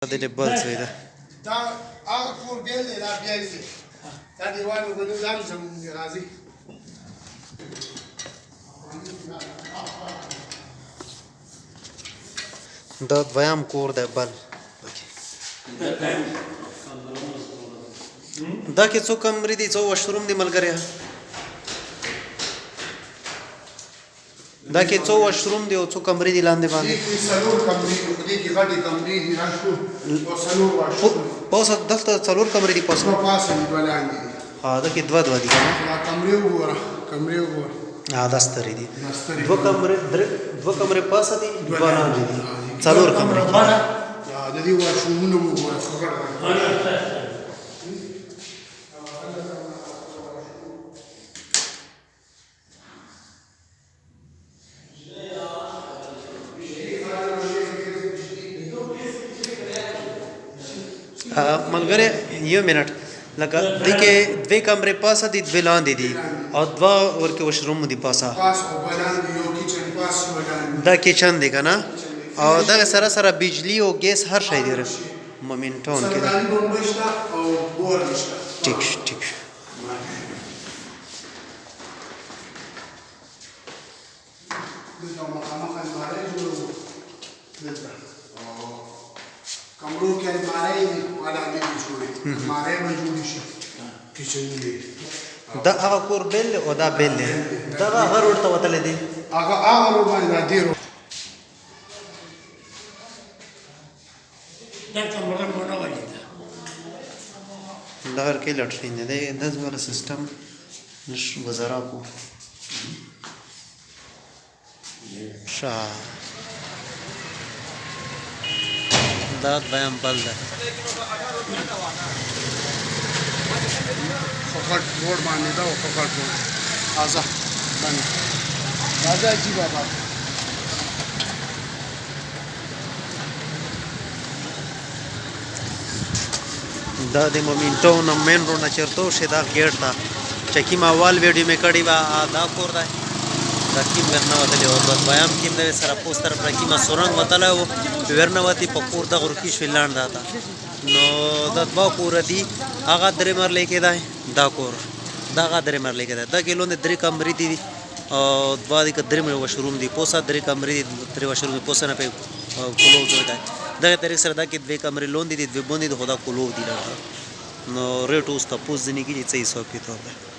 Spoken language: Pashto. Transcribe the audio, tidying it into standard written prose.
دې بل څه ده دا هغه کور بیل دی دا بیل دی دا دیوال وګورئ دا هم زموږ دی راځئ دا دویم کور دی بل دا کې څو کمرې دي څو واشروم دي ملګریا دا کې څو واشروم دي او څو کمرې دي لاندې باندې دې کې څلور کمرې دي په دې کې غټې کمرې دي راشو او څلور واشروم پوسه دلته څلور کمرې دي پوسه پاسه دي دوه لاندې دي دا کې دوه دي کنه دا کمرې وګوره کمرې وګوره دا سترې دي دوه کمرې پاسه دي دوه لاندې دي څلور کمرې د دې واشرومونه وګوره ملګری یو منټ لکه دې کې دوه کمرې پاسه دي دوه لاندې دي او دوه ورکه واشروم دي پاسه پاس او بلاندې یو کچن پاس ولاندې دا کچن دی کنه او دا سره سره بجلی او ګیس هر شی دی مومنټون کې سرکاري بمبه شته او بور شته ټیک دلته مخامخ المارۍ جوړوو دلته کمرو کې المارۍ دي ودانې دي جوړې المارۍ به جوړې شي کچن دی دا هغه کور بیل او دا بیل دی دا هغه روډ ته وتلی دی هغه روډ باندې دا دې روډ دا کمره مونه ولیده دا هر کې لټرین دی د زوال سیستم نش وزرا کو شا دا دویم بل ده فقط روډ باندې دا فقط روډ آزاد باندې راځه جی بابا دا د مومنټون مین روډ نه چرته شه دا ګیټ دا چې ما وال ویډیو می کړی وا دا کور دا دا کیم ورنه وتلی او بس بیان کیم د سره پوسټر پر کیما سورنګ وتلی او ورنه وتی په کور د غرکی شولاند دا نو دا دوا کور دی هغه درې مرلې کې دا کور دا هغه درې مرلې کې دا کیلو نه درې کمرې دي او دوا د درې مې واشروم دي پوسا درې کمرې دي درې واشروم پوسا نه په کولو دا دغه طریق سره دا کې دوه کمرې لون دي دوه باندې د خدا کولو دي نو ریټ اوس تاسو ځنی کې 600 په تو